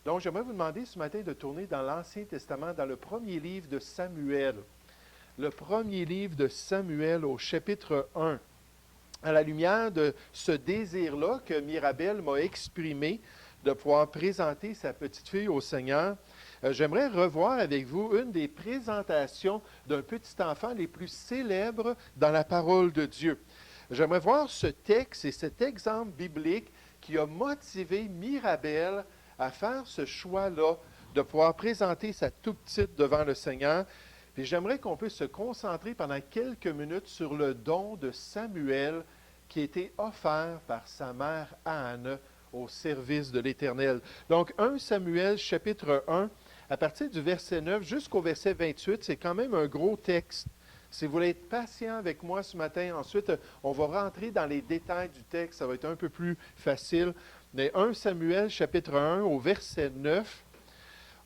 Donc, j'aimerais vous demander ce matin de tourner dans l'Ancien Testament, dans le premier livre de Samuel. Le premier livre de Samuel au chapitre 1. À la lumière de ce désir-là que Mirabel m'a exprimé de pouvoir présenter sa petite fille au Seigneur, j'aimerais revoir avec vous une des présentations d'un petit enfant les plus célèbres dans la parole de Dieu. J'aimerais voir ce texte et cet exemple biblique qui a motivé Mirabel à faire ce choix-là de pouvoir présenter sa toute petite devant le Seigneur. Puis j'aimerais qu'on puisse se concentrer pendant quelques minutes sur le don de Samuel qui a été offert par sa mère Anne au service de l'Éternel. Donc, 1 Samuel chapitre 1, à partir du verset 9 jusqu'au verset 28, c'est quand même un gros texte. Si vous voulez être patient avec moi ce matin, ensuite, on va rentrer dans les détails du texte, ça va être un peu plus facile. Mais 1 Samuel chapitre 1 au verset 9,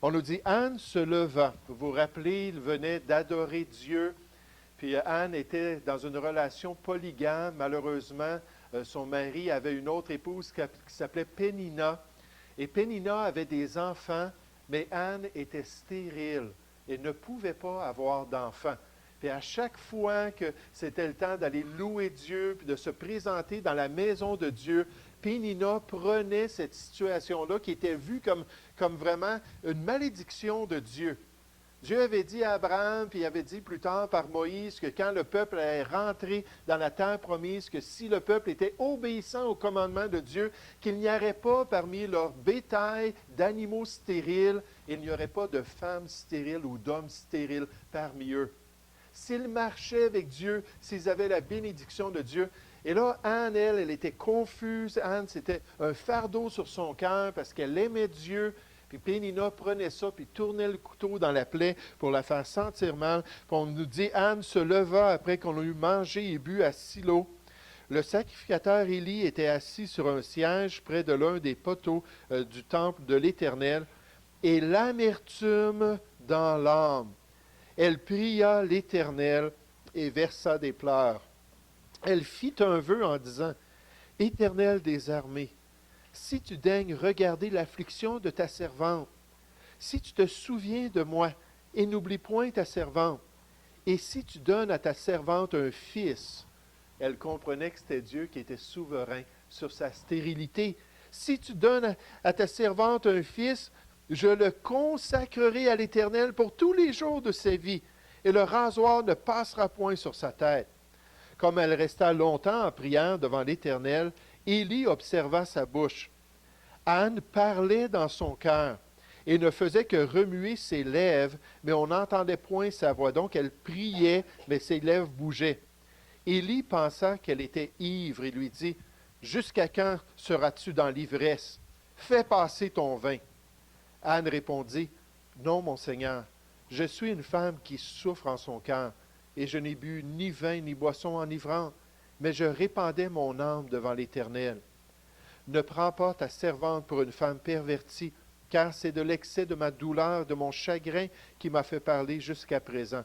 on nous dit, Anne se leva. Vous vous rappelez, il venait d'adorer Dieu. Puis Anne était dans une relation polygame. Malheureusement, son mari avait une autre épouse qui s'appelait Pénina. Et Pénina avait des enfants, mais Anne était stérile et ne pouvait pas avoir d'enfants. Puis à chaque fois que c'était le temps d'aller louer Dieu, puis de se présenter dans la maison de Dieu, Pénina prenait cette situation-là qui était vue comme vraiment une malédiction de Dieu. Dieu avait dit à Abraham, puis il avait dit plus tard par Moïse, que quand le peuple allait rentrer dans la terre promise, que si le peuple était obéissant au commandement de Dieu, qu'il n'y aurait pas parmi leur bétail d'animaux stériles, il n'y aurait pas de femmes stériles ou d'hommes stériles parmi eux. S'ils marchaient avec Dieu, s'ils avaient la bénédiction de Dieu. Et là, Anne, elle était confuse. Anne, c'était un fardeau sur son cœur parce qu'elle aimait Dieu. Puis Pénina prenait ça, puis tournait le couteau dans la plaie pour la faire sentir mal. Puis on nous dit, Anne se leva après qu'on a eu mangé et bu à Silo. Le sacrificateur Élie était assis sur un siège près de l'un des poteaux du temple de l'Éternel. Et l'amertume dans l'âme. Elle pria l'Éternel et versa des pleurs. Elle fit un vœu en disant, Éternel des armées, si tu daignes regarder l'affliction de ta servante, si tu te souviens de moi et n'oublie point ta servante, et si tu donnes à ta servante un fils, elle comprenait que c'était Dieu qui était souverain sur sa stérilité. Si tu donnes à ta servante un fils, je le consacrerai à l'Éternel pour tous les jours de sa vie, et le rasoir ne passera point sur sa tête. Comme elle resta longtemps en priant devant l'Éternel, Élie observa sa bouche. Anne parlait dans son cœur et ne faisait que remuer ses lèvres, mais on n'entendait point sa voix. Donc elle priait, mais ses lèvres bougeaient. Élie pensa qu'elle était ivre et lui dit, « Jusqu'à quand seras-tu dans l'ivresse? Fais passer ton vin. » Anne répondit, « Non, mon Seigneur, je suis une femme qui souffre en son cœur, et je n'ai bu ni vin ni boisson enivrante, mais je répandais mon âme devant l'Éternel. Ne prends pas ta servante pour une femme pervertie, car c'est de l'excès de ma douleur, de mon chagrin qui m'a fait parler jusqu'à présent. »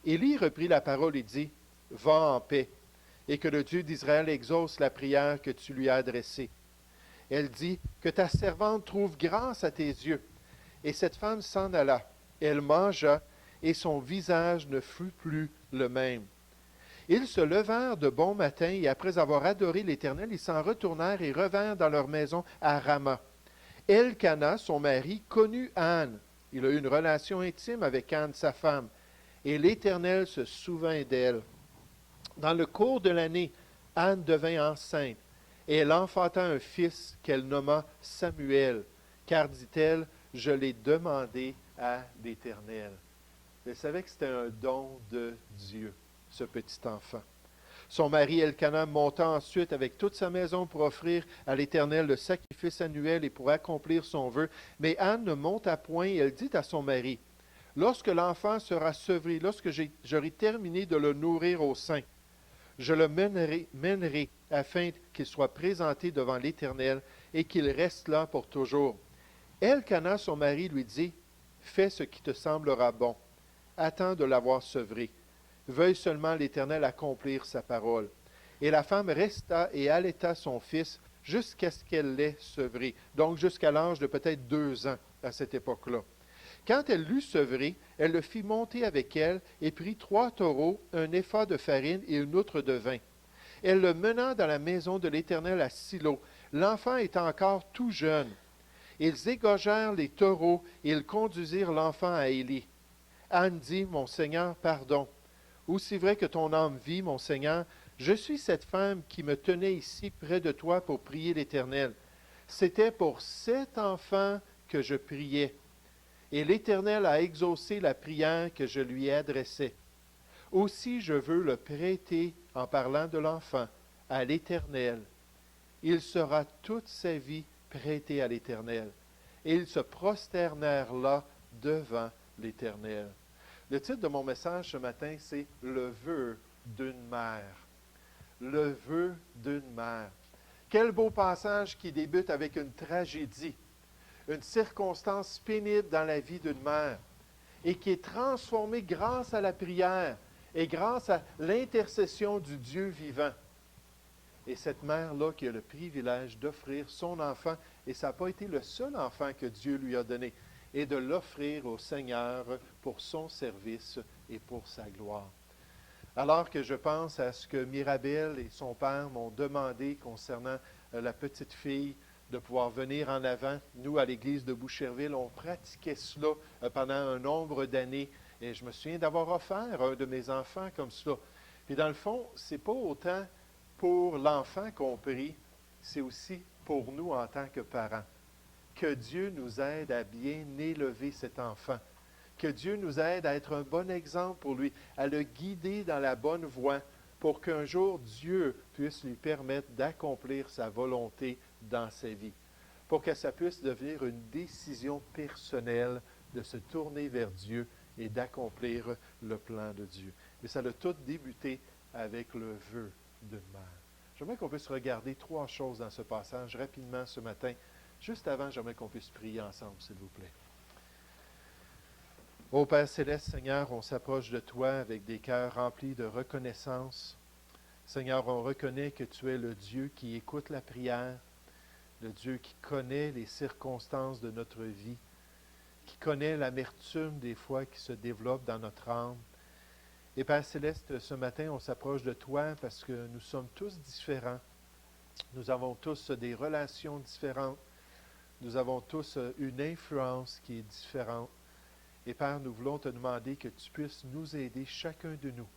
Élie reprit la parole et dit, « Va en paix, et que le Dieu d'Israël exauce la prière que tu lui as adressée. » Elle dit, « Que ta servante trouve grâce à tes yeux. » Et cette femme s'en alla. Elle mangea, et son visage ne fut plus le même. Ils se levèrent de bon matin, et après avoir adoré l'Éternel, ils s'en retournèrent et revinrent dans leur maison à Rama. Elkana, son mari, connut Anne. Il a eu une relation intime avec Anne, sa femme, et l'Éternel se souvint d'elle. Dans le cours de l'année, Anne devint enceinte, et elle enfanta un fils qu'elle nomma Samuel, car, dit-elle, je l'ai demandé à l'Éternel. Elle savait que c'était un don de Dieu, ce petit enfant. Son mari Elkana monta ensuite avec toute sa maison pour offrir à l'Éternel le sacrifice annuel et pour accomplir son vœu. Mais Anne ne monta point et elle dit à son mari, « Lorsque l'enfant sera sevré, lorsque j'aurai terminé de le nourrir au sein, je le mènerai afin qu'il soit présenté devant l'Éternel et qu'il reste là pour toujours. » Elkana, son mari, lui dit, « Fais ce qui te semblera bon. Attends de l'avoir sevré. Veuille seulement l'Éternel accomplir sa parole. » Et la femme resta et allaita son fils jusqu'à ce qu'elle l'ait sevré. Donc jusqu'à l'âge de peut-être 2 ans à cette époque-là. Quand elle l'eut sevré, elle le fit monter avec elle et prit 3 taureaux, un épha de farine et une outre de vin. Elle le mena dans la maison de l'Éternel à Silo. L'enfant était encore tout jeune. Ils égorgèrent les taureaux et ils conduisirent l'enfant à Élie. Anne dit, mon Seigneur, pardon. Aussi vrai que ton âme vit, mon Seigneur, je suis cette femme qui me tenait ici près de toi pour prier l'Éternel. C'était pour cet enfant que je priais. Et l'Éternel a exaucé la prière que je lui adressais. Aussi je veux le prêter, en parlant de l'enfant, à l'Éternel. Il sera toute sa vie prêté à l'Éternel. Et ils se prosternèrent là devant l'Éternel. Le titre de mon message ce matin, c'est « Le vœu d'une mère ». Le vœu d'une mère. Quel beau passage qui débute avec une tragédie, une circonstance pénible dans la vie d'une mère et qui est transformée grâce à la prière et grâce à l'intercession du Dieu vivant. Et cette mère-là qui a le privilège d'offrir son enfant, et ça n'a pas été le seul enfant que Dieu lui a donné, et de l'offrir au Seigneur pour son service et pour sa gloire. Alors que je pense à ce que Mirabel et son père m'ont demandé concernant la petite fille, de pouvoir venir en avant. Nous, à l'église de Boucherville, on pratiquait cela pendant un nombre d'années. Et je me souviens d'avoir offert un de mes enfants comme cela. Puis dans le fond, ce n'est pas autant pour l'enfant qu'on prie, c'est aussi pour nous en tant que parents. Que Dieu nous aide à bien élever cet enfant. Que Dieu nous aide à être un bon exemple pour lui, à le guider dans la bonne voie pour qu'un jour Dieu puisse lui permettre d'accomplir sa volonté dans sa vie. Pour que ça puisse devenir une décision personnelle de se tourner vers Dieu et d'accomplir le plan de Dieu. Mais ça a tout débuté avec le vœu d'une mère. J'aimerais qu'on puisse regarder 3 choses dans ce passage rapidement ce matin. Juste avant, j'aimerais qu'on puisse prier ensemble, s'il vous plaît. Ô Père Céleste, Seigneur, on s'approche de toi avec des cœurs remplis de reconnaissance. Seigneur, on reconnaît que tu es le Dieu qui écoute la prière, le Dieu qui connaît les circonstances de notre vie, qui connaît l'amertume des fois qui se développe dans notre âme. Et Père Céleste, ce matin, on s'approche de toi parce que nous sommes tous différents. Nous avons tous des relations différentes. Nous avons tous une influence qui est différente. Et Père, nous voulons te demander que tu puisses nous aider, chacun de nous.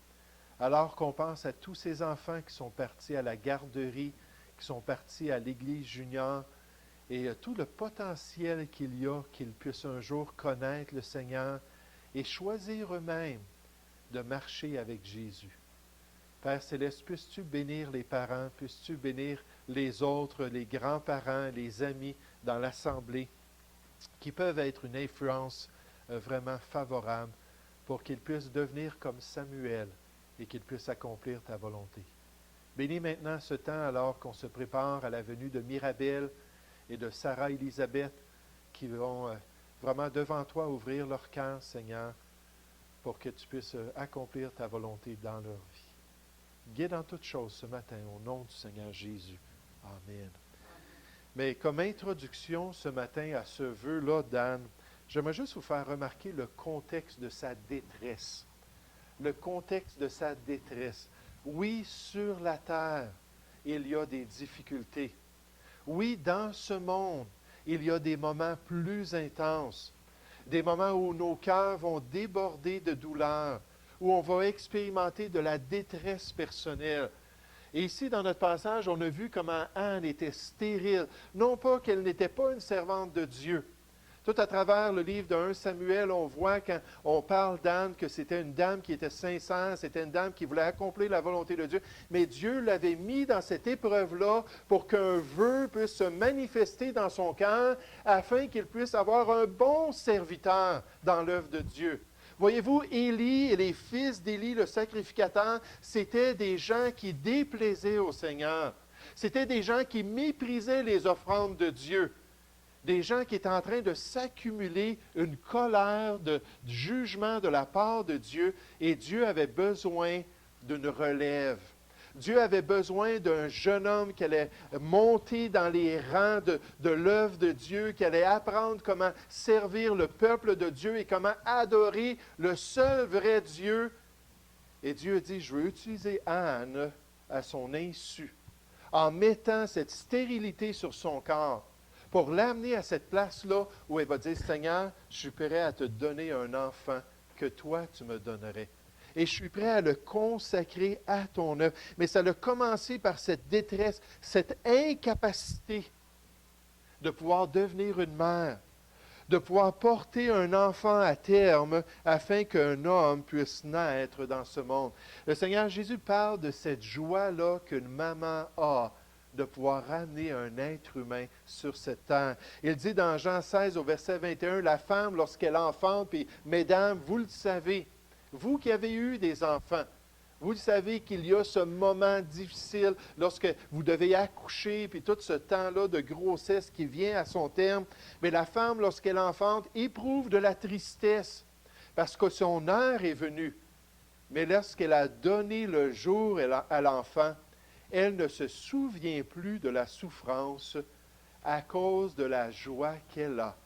Alors qu'on pense à tous ces enfants qui sont partis à la garderie, qui sont partis à l'église junior, et tout le potentiel qu'il y a, qu'ils puissent un jour connaître le Seigneur et choisir eux-mêmes de marcher avec Jésus. Père Céleste, puisses-tu bénir les parents, puisses-tu bénir les autres, les grands-parents, les amis dans l'assemblée, qui peuvent être une influence vraiment favorable pour qu'ils puissent devenir comme Samuel et qu'ils puissent accomplir ta volonté. Bénis maintenant ce temps alors qu'on se prépare à la venue de Mirabel et de Sarah Élisabeth qui vont vraiment devant toi ouvrir leur cœur, Seigneur, pour que tu puisses accomplir ta volonté dans leur vie. Guide en toutes choses ce matin au nom du Seigneur Jésus. Amen. Mais comme introduction ce matin à ce vœu-là d'Anne, j'aimerais juste vous faire remarquer le contexte de sa détresse. Le contexte de sa détresse. Oui, sur la terre, il y a des difficultés. Oui, dans ce monde, il y a des moments plus intenses. Des moments où nos cœurs vont déborder de douleur, où on va expérimenter de la détresse personnelle. Et ici, dans notre passage, on a vu comment Anne était stérile. Non pas qu'elle n'était pas une servante de Dieu. Tout à travers le livre de 1 Samuel, on voit quand on parle d'Anne que c'était une dame qui était sincère, c'était une dame qui voulait accomplir la volonté de Dieu. Mais Dieu l'avait mis dans cette épreuve-là pour qu'un vœu puisse se manifester dans son cœur afin qu'il puisse avoir un bon serviteur dans l'œuvre de Dieu. Voyez-vous, Élie et les fils d'Élie, le sacrificateur, c'étaient des gens qui déplaisaient au Seigneur. C'étaient des gens qui méprisaient les offrandes de Dieu. Des gens qui étaient en train de s'accumuler une colère de jugement de la part de Dieu, et Dieu avait besoin d'une relève. Dieu avait besoin d'un jeune homme qui allait monter dans les rangs de l'œuvre de Dieu, qui allait apprendre comment servir le peuple de Dieu et comment adorer le seul vrai Dieu. Et Dieu dit, je veux utiliser Anne à son insu, en mettant cette stérilité sur son corps, pour l'amener à cette place-là où elle va dire, Seigneur, je suis prêt à te donner un enfant que toi, tu me donnerais. Et je suis prêt à le consacrer à ton œuvre. Mais ça a commencé par cette détresse, cette incapacité de pouvoir devenir une mère, de pouvoir porter un enfant à terme afin qu'un homme puisse naître dans ce monde. Le Seigneur Jésus parle de cette joie-là qu'une maman a de pouvoir ramener un être humain sur cette terre. Il dit dans Jean 16 au verset 21, la femme, lorsqu'elle enfante, puis mesdames, vous le savez, vous qui avez eu des enfants, vous savez qu'il y a ce moment difficile lorsque vous devez accoucher, puis tout ce temps-là de grossesse qui vient à son terme. Mais la femme, lorsqu'elle enfante, éprouve de la tristesse parce que son heure est venue. Mais lorsqu'elle a donné le jour à l'enfant, elle ne se souvient plus de la souffrance à cause de la joie qu'elle a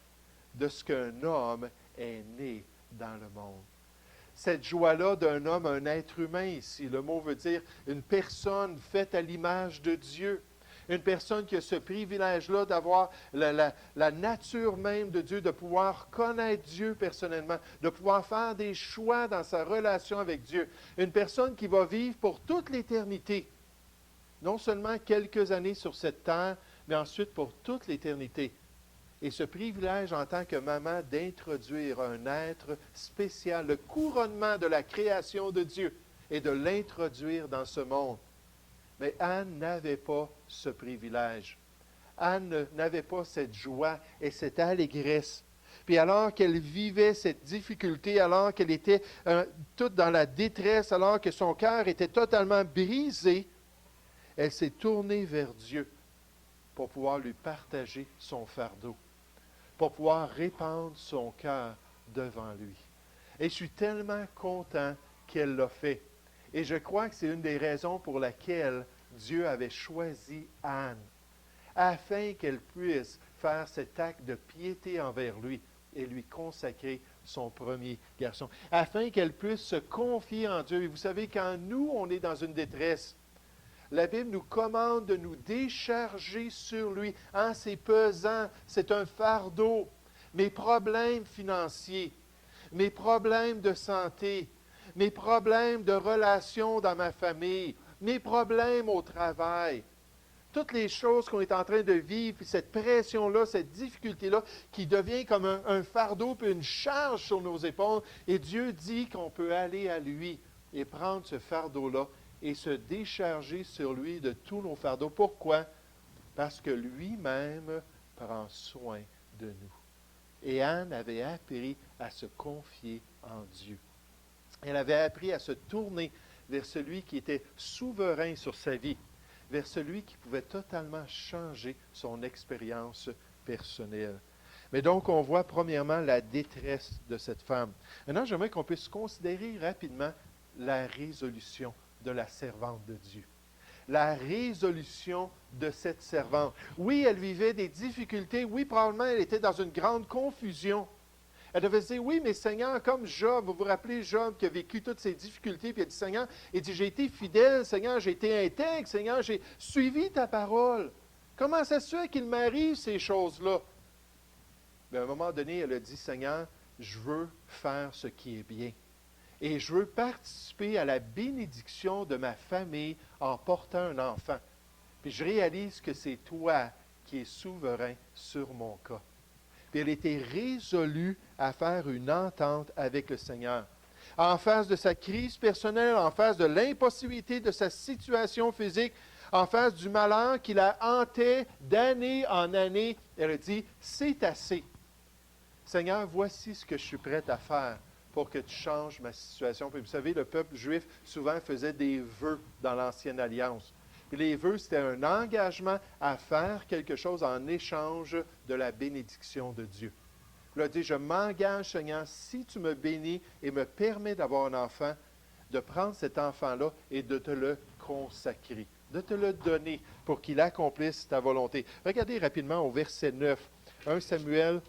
de ce qu'un homme est né dans le monde. Cette joie-là d'un homme, un être humain ici, le mot veut dire une personne faite à l'image de Dieu, une personne qui a ce privilège-là d'avoir la nature même de Dieu, de pouvoir connaître Dieu personnellement, de pouvoir faire des choix dans sa relation avec Dieu, une personne qui va vivre pour toute l'éternité, non seulement quelques années sur cette terre, mais ensuite pour toute l'éternité. Et ce privilège en tant que maman d'introduire un être spécial, le couronnement de la création de Dieu, et de l'introduire dans ce monde. Mais Anne n'avait pas ce privilège. Anne n'avait pas cette joie et cette allégresse. Puis alors qu'elle vivait cette difficulté, alors qu'elle était toute dans la détresse, alors que son cœur était totalement brisé, elle s'est tournée vers Dieu pour pouvoir lui partager son fardeau, pour pouvoir répandre son cœur devant lui. Et je suis tellement content qu'elle l'a fait. Et je crois que c'est une des raisons pour laquelle Dieu avait choisi Anne, afin qu'elle puisse faire cet acte de piété envers lui et lui consacrer son premier garçon, afin qu'elle puisse se confier en Dieu. Et vous savez, quand nous, on est dans une détresse, la Bible nous commande de nous décharger sur lui. C'est pesant, c'est un fardeau. Mes problèmes financiers, mes problèmes de santé, mes problèmes de relations dans ma famille, mes problèmes au travail, toutes les choses qu'on est en train de vivre, puis cette pression-là, cette difficulté-là, qui devient comme un fardeau, puis une charge sur nos épaules. Et Dieu dit qu'on peut aller à lui et prendre ce fardeau-là et se décharger sur lui de tous nos fardeaux. Pourquoi? Parce que lui-même prend soin de nous. Et Anne avait appris à se confier en Dieu. Elle avait appris à se tourner vers celui qui était souverain sur sa vie, vers celui qui pouvait totalement changer son expérience personnelle. Mais donc, on voit premièrement la détresse de cette femme. Maintenant, j'aimerais qu'on puisse considérer rapidement la résolution de la servante de Dieu. La résolution de cette servante. Oui, elle vivait des difficultés. Oui, probablement, elle était dans une grande confusion. Elle devait se dire, oui, mais Seigneur, comme Job, vous vous rappelez Job qui a vécu toutes ces difficultés, puis il a dit, Seigneur, il dit, j'ai été fidèle, Seigneur, j'ai été intègre, Seigneur, j'ai suivi ta parole. Comment ça se fait qu'il m'arrive ces choses-là? Mais à un moment donné, elle a dit, Seigneur, je veux faire ce qui est bien. Et je veux participer à la bénédiction de ma famille en portant un enfant. Puis je réalise que c'est toi qui es souverain sur mon cas. Puis elle était résolue à faire une entente avec le Seigneur. En face de sa crise personnelle, en face de l'impossibilité de sa situation physique, en face du malheur qui la hantait d'année en année, elle a dit, c'est assez. Seigneur, voici ce que je suis prête à faire pour que tu changes ma situation. Puis vous savez, le peuple juif souvent faisait des vœux dans l'Ancienne Alliance. Puis les vœux, c'était un engagement à faire quelque chose en échange de la bénédiction de Dieu. Il a dit, je m'engage, Seigneur, si tu me bénis et me permets d'avoir un enfant, de prendre cet enfant-là et de te le consacrer, de te le donner pour qu'il accomplisse ta volonté. Regardez rapidement au verset 9. 1 Samuel,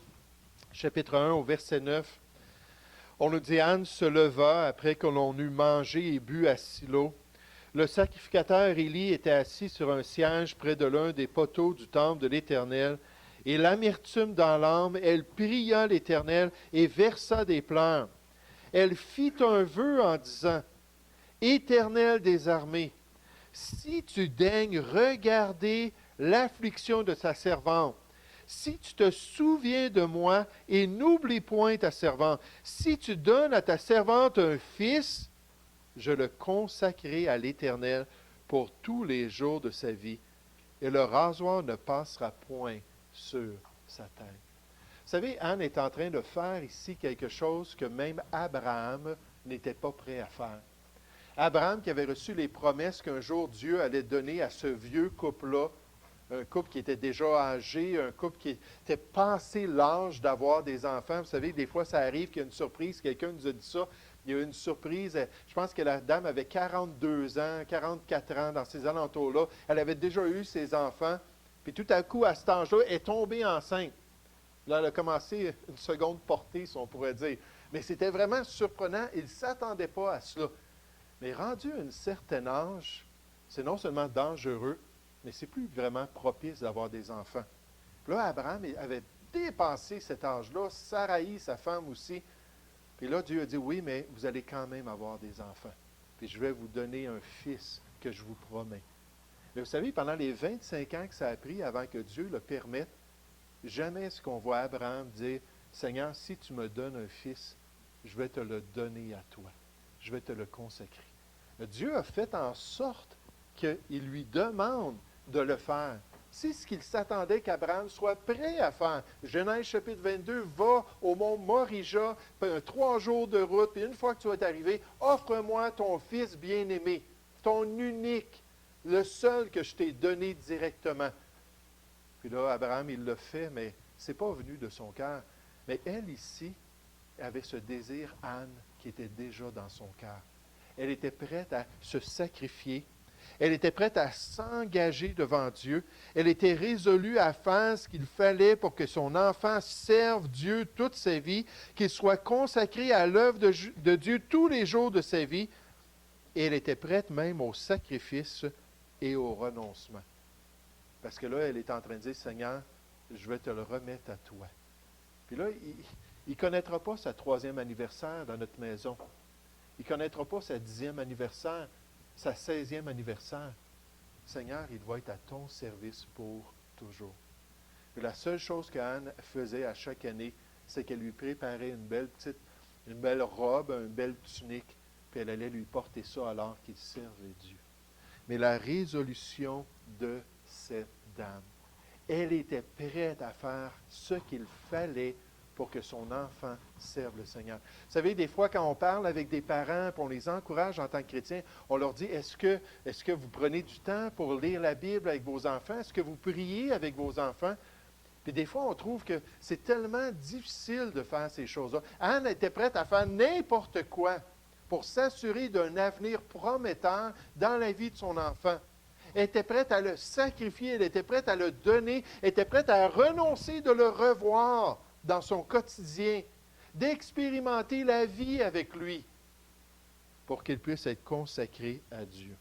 chapitre 1, au verset 9. On nous dit, Anne se leva après que l'on eut mangé et bu à Silo. Le sacrificateur Élie était assis sur un siège près de l'un des poteaux du temple de l'Éternel. Et l'amertume dans l'âme, elle pria l'Éternel et versa des pleurs. Elle fit un vœu en disant, Éternel des armées, si tu daignes regarder l'affliction de ta servante, si tu te souviens de moi et n'oublie point ta servante, si tu donnes à ta servante un fils, je le consacrerai à l'Éternel pour tous les jours de sa vie, et le rasoir ne passera point sur sa tête. Vous savez, Anne est en train de faire ici quelque chose que même Abraham n'était pas prêt à faire. Abraham qui avait reçu les promesses qu'un jour Dieu allait donner à ce vieux couple-là, un couple qui était déjà âgé, un couple qui était passé l'âge d'avoir des enfants. Vous savez, des fois, ça arrive qu'il y a une surprise. Quelqu'un nous a dit ça. Il y a eu une surprise. Je pense que la dame avait 42 ans, 44 ans, dans ces alentours-là. Elle avait déjà eu ses enfants. Puis tout à coup, à cet âge-là, elle est tombée enceinte. Là, elle a commencé une seconde portée, si on pourrait dire. Mais c'était vraiment surprenant. Il ne s'attendait pas à cela. Mais rendu à un certain âge, c'est non seulement dangereux, mais c'est plus vraiment propice d'avoir des enfants. Puis là, Abraham avait dépassé cet âge-là, Saraï, sa femme aussi. Puis là, Dieu a dit, oui, mais vous allez quand même avoir des enfants. Puis je vais vous donner un fils que je vous promets. Mais vous savez, pendant les 25 ans que ça a pris avant que Dieu le permette, jamais est-ce qu'on voit Abraham dire, Seigneur, si tu me donnes un fils, je vais te le donner à toi. Je vais te le consacrer. Dieu a fait en sorte qu'il lui demande de le faire. C'est ce qu'il s'attendait qu'Abraham soit prêt à faire. Genèse chapitre 22, va au mont Morija, 3 jours de route, puis une fois que tu vas arrivé, offre-moi ton fils bien-aimé, ton unique, le seul que je t'ai donné directement. Puis là, Abraham, il l'a fait, mais ce n'est pas venu de son cœur. Mais elle, ici, avait ce désir, Anne, qui était déjà dans son cœur. Elle était prête à se sacrifier. Elle était prête à s'engager devant Dieu. Elle était résolue à faire ce qu'il fallait pour que son enfant serve Dieu toute sa vie, qu'il soit consacré à l'œuvre de Dieu tous les jours de sa vie. Et elle était prête même au sacrifice et au renoncement. Parce que là, elle est en train de dire, Seigneur, je vais te le remettre à toi. Puis là, il ne connaîtra pas sa 3e anniversaire dans notre maison. Il ne connaîtra pas sa 10e anniversaire, sa 16e anniversaire. Seigneur, il va être à ton service pour toujours. Et la seule chose qu'Anne faisait à chaque année, c'est qu'elle lui préparait une belle robe, une belle tunique, puis elle allait lui porter ça alors qu'il servait Dieu. Mais la résolution de cette dame, elle était prête à faire ce qu'il fallait pour que son enfant serve le Seigneur. Vous savez, des fois, quand on parle avec des parents, puis on les encourage en tant que chrétiens, on leur dit, est-ce que vous prenez du temps pour lire la Bible avec vos enfants? Est-ce que vous priez avec vos enfants? Puis des fois, on trouve que c'est tellement difficile de faire ces choses-là. Anne était prête à faire n'importe quoi pour s'assurer d'un avenir prometteur dans la vie de son enfant. Elle était prête à le sacrifier, elle était prête à le donner, elle était prête à renoncer de le revoir dans son quotidien, d'expérimenter la vie avec lui pour qu'il puisse être consacré à Dieu.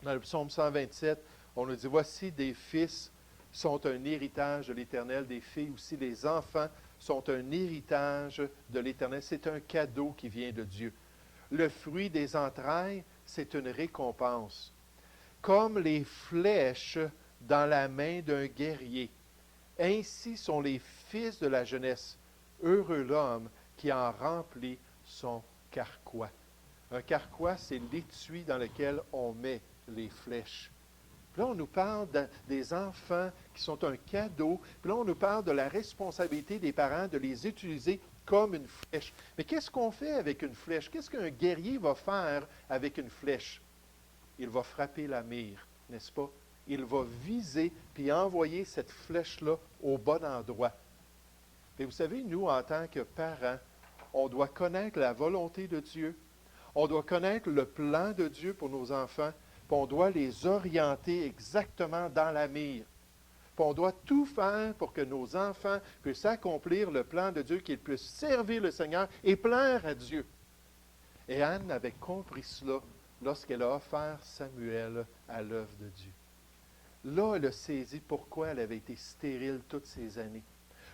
Dans le psaume 127, on nous dit, voici des fils sont un héritage de l'Éternel, des filles aussi, les enfants sont un héritage de l'Éternel. C'est un cadeau qui vient de Dieu. Le fruit des entrailles, c'est une récompense. Comme les flèches dans la main d'un guerrier, ainsi sont les fils de la jeunesse. Heureux l'homme qui en remplit son carquois. Un carquois, c'est l'étui dans lequel on met les flèches. Puis là, on nous parle des enfants qui sont un cadeau. Puis là, on nous parle de la responsabilité des parents de les utiliser comme une flèche. Mais qu'est-ce qu'on fait avec une flèche? Qu'est-ce qu'un guerrier va faire avec une flèche? Il va frapper la mire, n'est-ce pas? Il va viser puis envoyer cette flèche-là au bon endroit. Et vous savez, nous, en tant que parents, on doit connaître la volonté de Dieu. On doit connaître le plan de Dieu pour nos enfants puis on doit les orienter exactement dans la mire. Puis on doit tout faire pour que nos enfants puissent accomplir le plan de Dieu, qu'ils puissent servir le Seigneur et plaire à Dieu. Et Anne avait compris cela lorsqu'elle a offert Samuel à l'œuvre de Dieu. Là, elle a saisi pourquoi elle avait été stérile toutes ces années.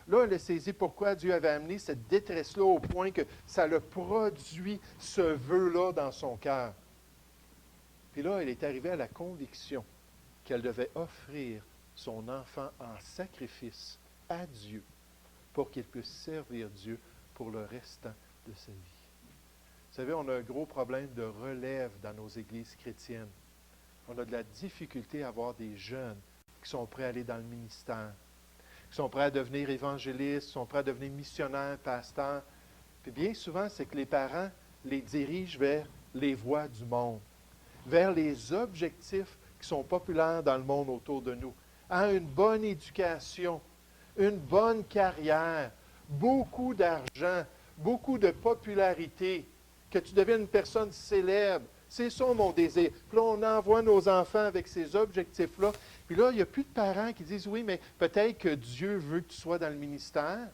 Là, elle a saisi pourquoi Dieu avait amené cette détresse-là au point que ça l'a produit ce vœu-là dans son cœur. Puis là, elle est arrivée à la conviction qu'elle devait offrir son enfant en sacrifice à Dieu pour qu'il puisse servir Dieu pour le restant de sa vie. Vous savez, on a un gros problème de relève dans nos églises chrétiennes. On a de la difficulté à avoir des jeunes qui sont prêts à aller dans le ministère, qui sont prêts à devenir évangélistes, qui sont prêts à devenir missionnaires, pasteurs. Puis bien souvent, c'est que les parents les dirigent vers les voies du monde, vers les objectifs qui sont populaires dans le monde autour de nous, à une bonne éducation, une bonne carrière, beaucoup d'argent, beaucoup de popularité, que tu deviennes une personne célèbre. C'est ça mon désir. Puis là, on envoie nos enfants avec ces objectifs-là. Puis là, il n'y a plus de parents qui disent, oui, mais peut-être que Dieu veut que tu sois dans le ministère.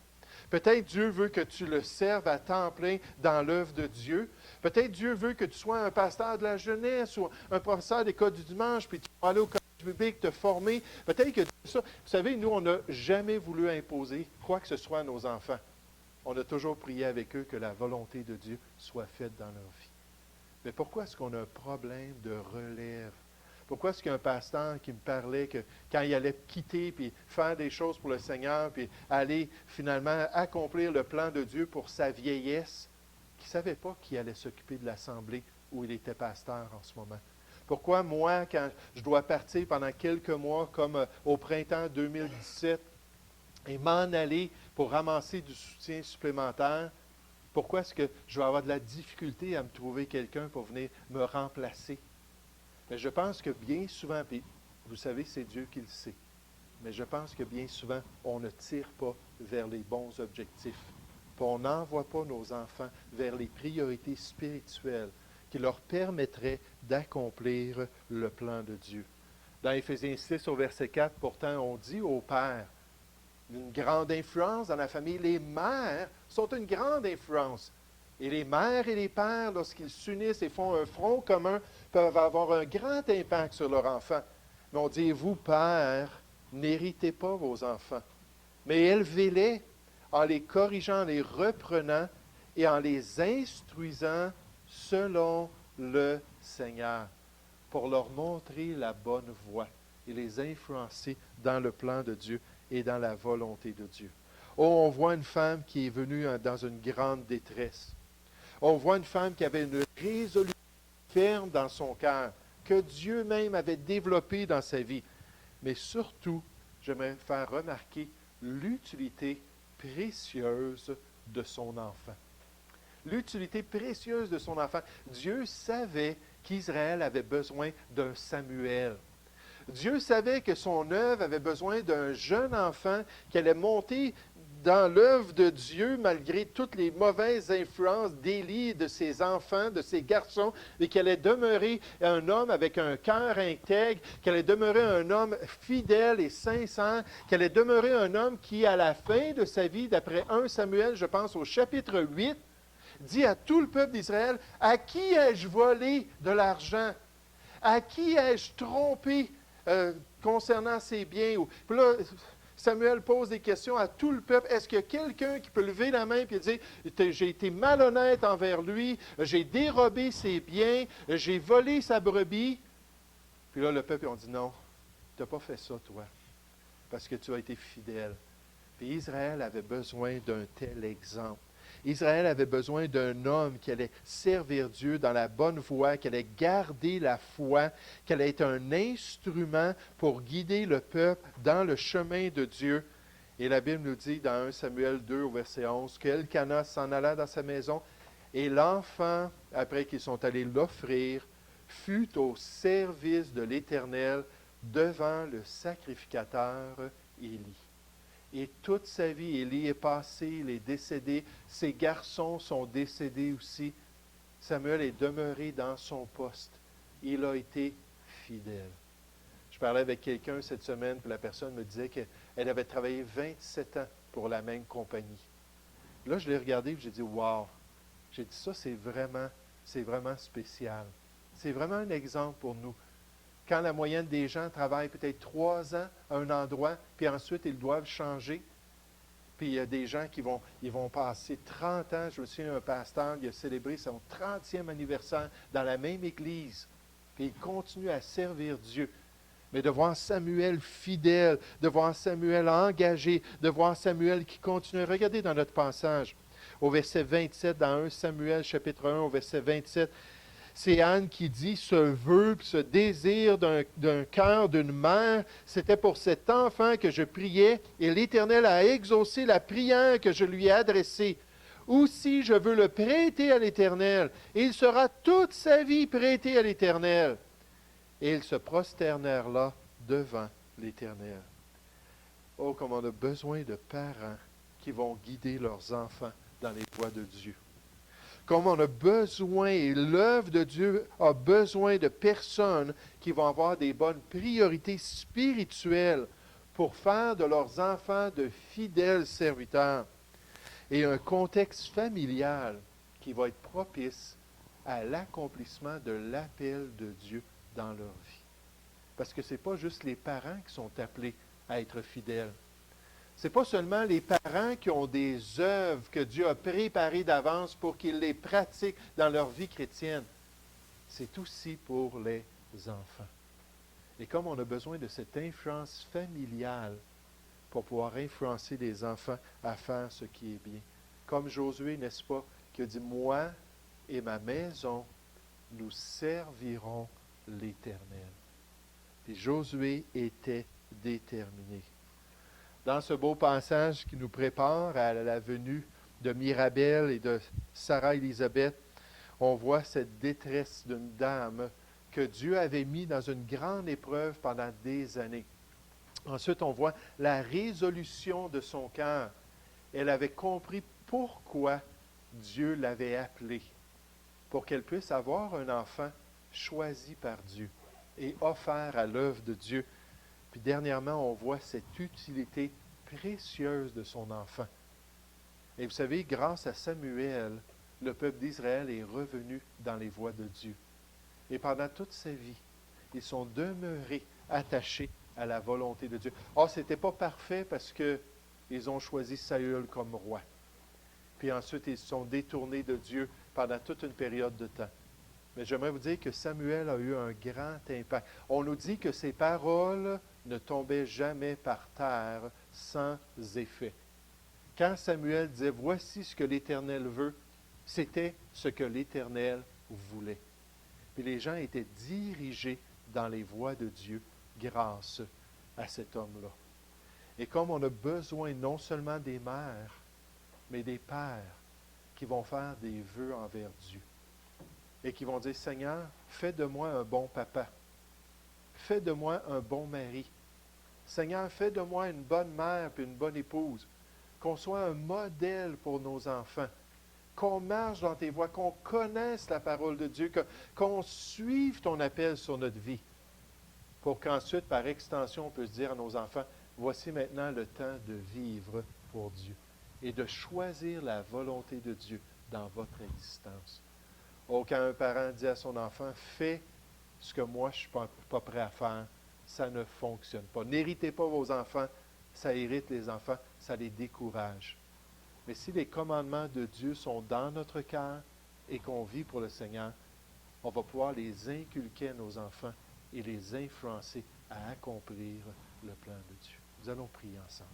Peut-être Dieu veut que tu le serves à temps plein dans l'œuvre de Dieu. Peut-être Dieu veut que tu sois un pasteur de la jeunesse ou un professeur d'école du dimanche, puis tu vas aller au collège biblique te former. Peut-être que ça. Vous savez, nous, on n'a jamais voulu imposer quoi que ce soit à nos enfants. On a toujours prié avec eux que la volonté de Dieu soit faite dans leur vie. Mais pourquoi est-ce qu'on a un problème de relève? Pourquoi est-ce qu'il y a un pasteur qui me parlait que quand il allait quitter puis faire des choses pour le Seigneur, puis aller finalement accomplir le plan de Dieu pour sa vieillesse, qu'il ne savait pas qu'il allait s'occuper de l'assemblée où il était pasteur en ce moment? Pourquoi moi, quand je dois partir pendant quelques mois, comme au printemps 2017, et m'en aller pour ramasser du soutien supplémentaire, pourquoi est-ce que je vais avoir de la difficulté à me trouver quelqu'un pour venir me remplacer? Mais je pense que bien souvent, puis vous savez, c'est Dieu qui le sait, mais je pense que bien souvent, on ne tire pas vers les bons objectifs. Puis on n'envoie pas nos enfants vers les priorités spirituelles qui leur permettraient d'accomplir le plan de Dieu. Dans Éphésiens 6, au verset 4, pourtant, on dit aux pères, une grande influence dans la famille. Les mères sont une grande influence. Et les mères et les pères, lorsqu'ils s'unissent et font un front commun, peuvent avoir un grand impact sur leurs enfants. Mais on dit, vous, pères, n'héritez pas vos enfants, mais élevez-les en les corrigeant, en les reprenant et en les instruisant selon le Seigneur, pour leur montrer la bonne voie et les influencer dans le plan de Dieu et dans la volonté de Dieu. Oh, on voit une femme qui est venue dans une grande détresse. On voit une femme qui avait une résolution ferme dans son cœur, que Dieu même avait développée dans sa vie. Mais surtout, j'aimerais faire remarquer l'utilité précieuse de son enfant. L'utilité précieuse de son enfant. Dieu savait qu'Israël avait besoin d'un Samuel. Dieu savait que son œuvre avait besoin d'un jeune enfant qui allait monter dans l'œuvre de Dieu malgré toutes les mauvaises influences d'Élie et de ses enfants, de ses garçons, et qui allait demeurer un homme avec un cœur intègre, qui allait demeurer un homme fidèle et sincère, qui allait demeurer un homme qui, à la fin de sa vie, d'après 1 Samuel, je pense au chapitre 8, dit à tout le peuple d'Israël, « À qui ai-je volé de l'argent? À qui ai-je trompé concernant ses biens? » Puis là, Samuel pose des questions à tout le peuple. Est-ce qu'il y a quelqu'un qui peut lever la main et dire, « J'ai été malhonnête envers lui, j'ai dérobé ses biens, j'ai volé sa brebis. » Puis là, le peuple, on dit, « Non, tu n'as pas fait ça, toi, parce que tu as été fidèle. » Puis Israël avait besoin d'un tel exemple. Israël avait besoin d'un homme qui allait servir Dieu dans la bonne voie, qui allait garder la foi, qui allait être un instrument pour guider le peuple dans le chemin de Dieu. Et la Bible nous dit dans 1 Samuel 2 au verset 11 qu'Elkana s'en alla dans sa maison et l'enfant, après qu'ils sont allés l'offrir, fut au service de l'Éternel devant le sacrificateur Élie. Et toute sa vie, Élie est passé, il est décédé. Ses garçons sont décédés aussi. Samuel est demeuré dans son poste. Il a été fidèle. Je parlais avec quelqu'un cette semaine, puis la personne me disait qu'elle avait travaillé 27 ans pour la même compagnie. Là, je l'ai regardé et j'ai dit, wow! J'ai dit, ça, c'est vraiment spécial. C'est vraiment un exemple pour nous. Quand la moyenne des gens travaillent peut-être 3 ans à un endroit, puis ensuite ils doivent changer, puis il y a des gens ils vont passer 30 ans. Je me souviens, un pasteur, il a célébré son 30e anniversaire dans la même église, puis il continue à servir Dieu. Mais de voir Samuel fidèle, de voir Samuel engagé, de voir Samuel qui continue. Regardez dans notre passage, au verset 27, dans 1 Samuel, chapitre 1, au verset 27, c'est Anne qui dit, ce vœu, ce désir d'un cœur, d'une mère, c'était pour cet enfant que je priais, et l'Éternel a exaucé la prière que je lui ai adressée. Aussi, je veux le prêter à l'Éternel, et il sera toute sa vie prêté à l'Éternel. Et ils se prosternèrent là devant l'Éternel. Oh, comme on a besoin de parents qui vont guider leurs enfants dans les voies de Dieu. Comme on a besoin, et l'œuvre de Dieu a besoin de personnes qui vont avoir des bonnes priorités spirituelles pour faire de leurs enfants de fidèles serviteurs. Et un contexte familial qui va être propice à l'accomplissement de l'appel de Dieu dans leur vie. Parce que ce n'est pas juste les parents qui sont appelés à être fidèles. Ce n'est pas seulement les parents qui ont des œuvres que Dieu a préparées d'avance pour qu'ils les pratiquent dans leur vie chrétienne. C'est aussi pour les enfants. Et comme on a besoin de cette influence familiale pour pouvoir influencer les enfants à faire ce qui est bien. Comme Josué, n'est-ce pas, qui a dit, moi et ma maison, nous servirons l'Éternel. Et Josué était déterminé. Dans ce beau passage qui nous prépare à la venue de Mirabel et de Sarah Élisabeth, on voit cette détresse d'une dame que Dieu avait mis dans une grande épreuve pendant des années. Ensuite, on voit la résolution de son cœur. Elle avait compris pourquoi Dieu l'avait appelée, pour qu'elle puisse avoir un enfant choisi par Dieu et offert à l'œuvre de Dieu. Puis dernièrement, on voit cette utilité précieuse de son enfant. Et vous savez, grâce à Samuel, le peuple d'Israël est revenu dans les voies de Dieu. Et pendant toute sa vie, ils sont demeurés attachés à la volonté de Dieu. Or, ce n'était pas parfait parce qu'ils ont choisi Saül comme roi. Puis ensuite, ils se sont détournés de Dieu pendant toute une période de temps. Mais j'aimerais vous dire que Samuel a eu un grand impact. On nous dit que ses paroles ne tombaient jamais par terre sans effet. Quand Samuel disait, voici ce que l'Éternel veut, c'était ce que l'Éternel voulait. Puis les gens étaient dirigés dans les voies de Dieu grâce à cet homme-là. Et comme on a besoin non seulement des mères, mais des pères qui vont faire des vœux envers Dieu et qui vont dire, Seigneur, fais de moi un bon papa. Fais de moi un bon mari. Seigneur, fais de moi une bonne mère et une bonne épouse. Qu'on soit un modèle pour nos enfants. Qu'on marche dans tes voies, qu'on connaisse la parole de Dieu, qu'on suive ton appel sur notre vie. Pour qu'ensuite, par extension, on puisse dire à nos enfants, voici maintenant le temps de vivre pour Dieu et de choisir la volonté de Dieu dans votre existence. Oh, quand un parent dit à son enfant, fais ce que moi je ne suis pas prêt à faire, ça ne fonctionne pas. N'héritez pas vos enfants, ça hérite les enfants, ça les décourage. Mais si les commandements de Dieu sont dans notre cœur et qu'on vit pour le Seigneur, on va pouvoir les inculquer à nos enfants et les influencer à accomplir le plan de Dieu. Nous allons prier ensemble.